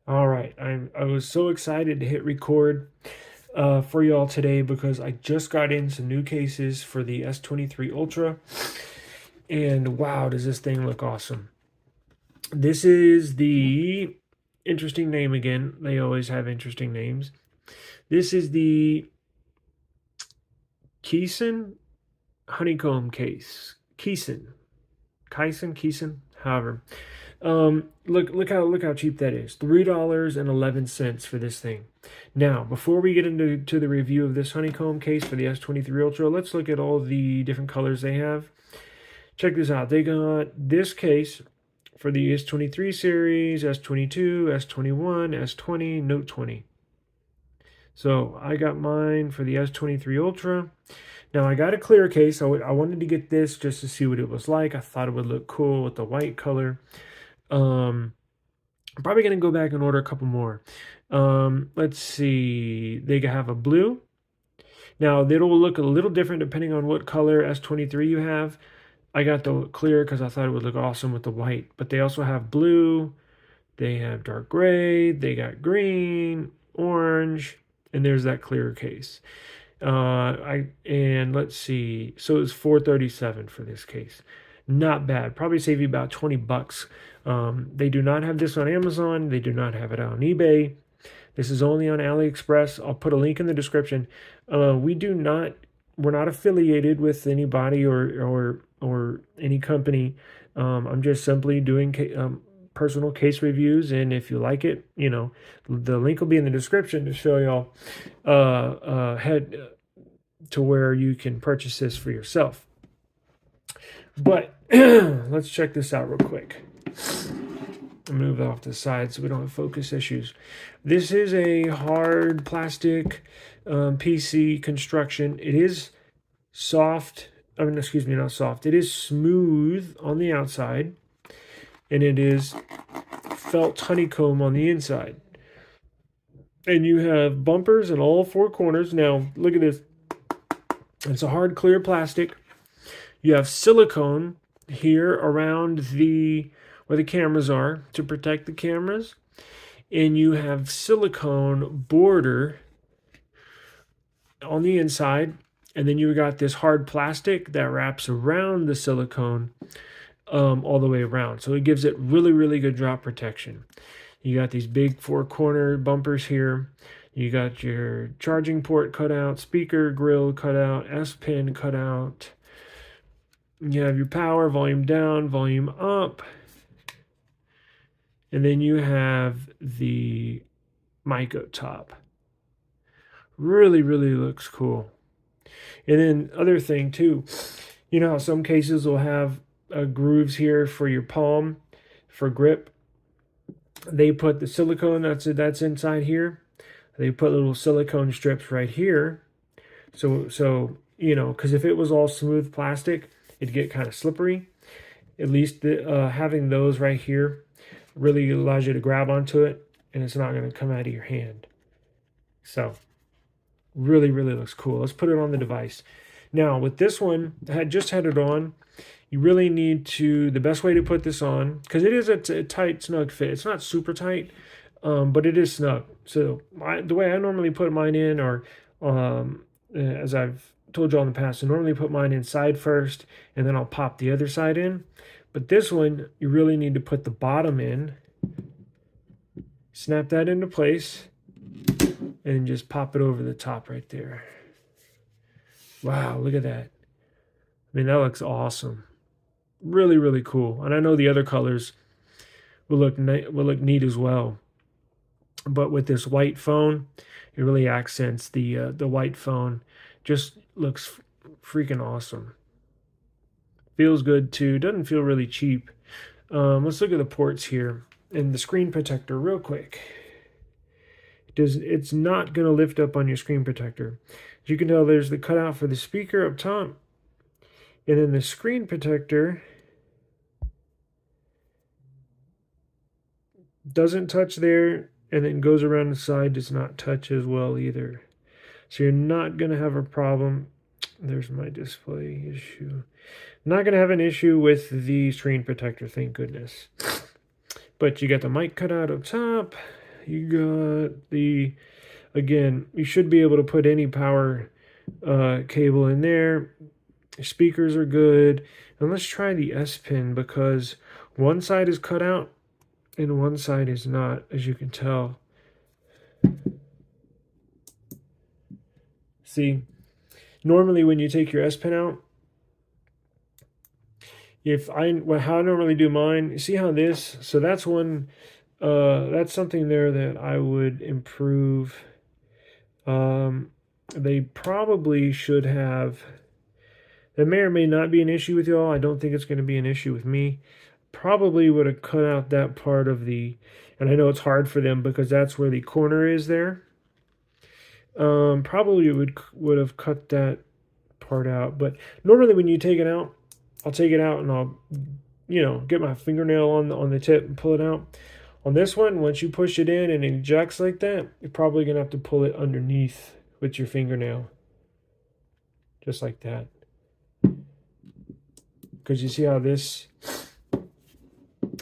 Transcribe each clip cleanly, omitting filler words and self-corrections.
All right, I was so excited to hit record for y'all today because I just got in some new cases for the S23 Ultra, and wow, does this thing look awesome! This is the interesting name again. They always have interesting names. This is the Keysion Honeycomb case. Keysion, however. Look how cheap that is. $3.11 for this thing. Now, before we get into the review of this honeycomb case for the S23 Ultra, let's look at all the different colors they have. Check this out. They got this case for the S23 series, S22, S21, S20, Note 20. So I got mine for the S23 Ultra. Now I got a clear case. I wanted to get this just to see what it was like. I thought it would look cool with the white color. I'm probably going to go back and order a couple more. Let's see. They have a blue. Now, it'll look a little different depending on what color S23 you have. I got the clear because I thought it would look awesome with the white. But they also have blue. They have dark gray. They got green, orange, and there's that clear case. And let's see. So it's $437 for this case. Not bad. Probably save you about 20 bucks. They do not have this on Amazon. They do not have it on eBay. This is only on AliExpress. I'll put a link in the description. We're not affiliated with anybody or any company. I'm just simply doing personal case reviews, and if you like it, the link will be in the description to show y'all head to where you can purchase this for yourself. But let's check this out real quick. I'll move off the side so we don't have focus issues. This is a hard plastic PC construction. It is soft. I mean, excuse me, not soft. It is smooth on the outside, and it is felt honeycomb on the inside. And you have bumpers in all four corners. Now, look at this. It's a hard, clear plastic. You have silicone here around where the cameras are to protect the cameras. And you have silicone border on the inside. And then you got this hard plastic that wraps around the silicone all the way around. So it gives it really, really good drop protection. You got these big four-corner bumpers here. You got your charging port cut out, speaker grill cut out, S pin cut out. You have your power, volume down, volume up. And then you have the mic up top. Really, really looks cool. And then other thing too, you know how some cases will have grooves here for your palm for grip. They put the silicone that's inside here. They put little silicone strips right here. So because if it was all smooth plastic, it'd get kind of slippery. At least having those right here really allows you to grab onto it, and it's not going to come out of your hand. So really, really looks cool. Let's put it on the device. Now with this one, I had just had it on. You really need to, the best way to put this on, because it is a tight, snug fit. It's not super tight, but it is snug. So the way I normally put mine in, or as I've told you all in the past, I normally put mine inside first, and then I'll pop the other side in. But this one, you really need to put the bottom in, snap that into place, and just pop it over the top right there. Wow, look at that. I mean, that looks awesome. Really, really cool. And I know the other colors will look neat as well. But with this white phone, it really accents the white phone. Just looks freaking awesome. Feels good too. Doesn't feel really cheap. Let's look at the ports here and the screen protector real quick. It's not going to lift up on your screen protector. As you can tell, there's the cutout for the speaker up top. And then the screen protector doesn't touch there, and then goes around the side, does not touch as well either. So you're not going to have a problem. There's my display issue. Not going to have an issue with the screen protector, thank goodness. But you got the mic cut out up top. You got the, again, you should be able to put any power cable in there. Your speakers are good. And let's try the S pin, because one side is cut out and one side is not, as you can tell. See, normally when you take your S pin out, how I normally do mine, you see how this, so that's one, that's something there that I would improve. They probably should have, that may or may not be an issue with y'all. I don't think it's going to be an issue with me. Probably would have cut out that part of the, and I know it's hard for them because that's where the corner is there. Probably would have cut that part out. But normally when you take it out, I'll take it out and I'll, get my fingernail on the tip and pull it out. On this one, once you push it in and it ejects like that, you're probably going to have to pull it underneath with your fingernail. Just like that. Because you see how this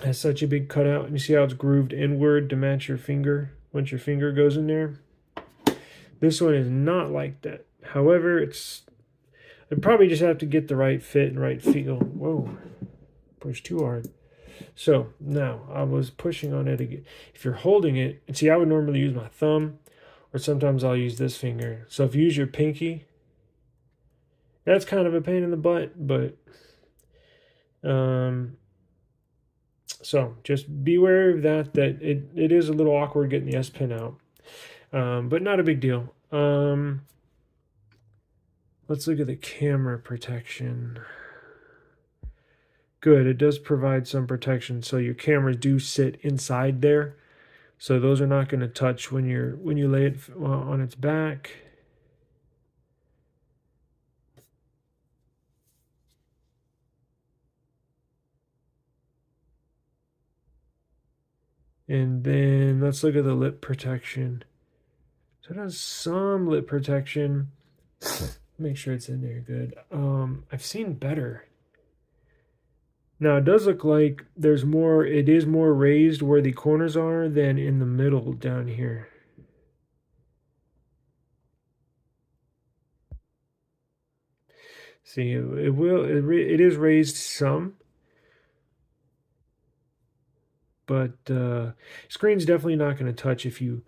has such a big cutout, and you see how it's grooved inward to match your finger once your finger goes in there. This one is not like that. However, I'd probably just have to get the right fit and right feel. Whoa, push too hard. So now I was pushing on it again. If you're holding it, and see, I would normally use my thumb, or sometimes I'll use this finger. So if you use your pinky, that's kind of a pain in the butt, but so just beware of that it is a little awkward getting the S pin out, but not a big deal. Let's look at the camera protection. Good, it does provide some protection, so your cameras do sit inside there, so those are not going to touch when you lay it on its back. And then let's look at the lip protection. So it has some lip protection. Make sure it's in there good. I've seen better. Now it does look like it is more raised where the corners are than in the middle down here. See, it is raised some. But screen's definitely not going to touch if you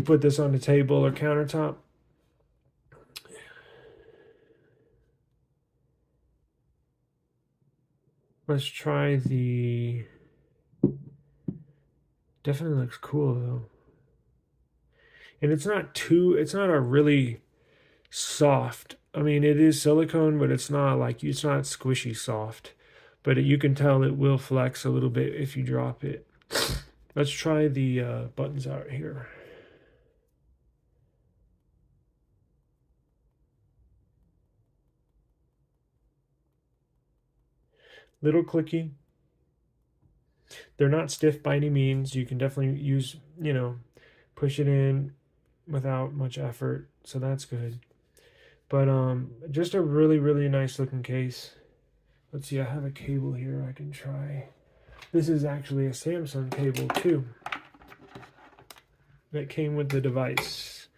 put this on the table or countertop. Let's try the, definitely looks cool though. And it's not a really soft, I mean, it is silicone, but it's not squishy soft. But you can tell it will flex a little bit if you drop it. Let's try the buttons out here. Little clicky. They're not stiff by any means. You can definitely use, push it in without much effort. So that's good. But just a really, really nice looking case. Let's see, I have a cable here I can try. This is actually a Samsung cable too that came with the device.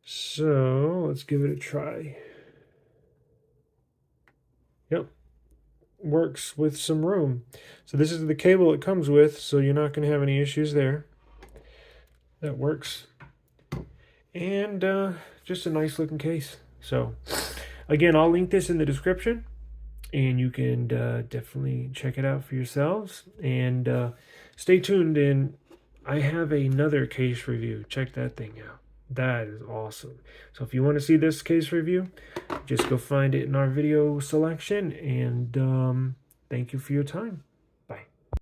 So let's give it a try. Yep, works with some room. So this is the cable it comes with, so you're not going to have any issues there. That works. And just a nice looking case. So again, I'll link this in the description. And you can definitely check it out for yourselves. And stay tuned in. I have another case review. Check that thing out. That is awesome. So if you want to see this case review, just go find it in our video selection. And thank you for your time.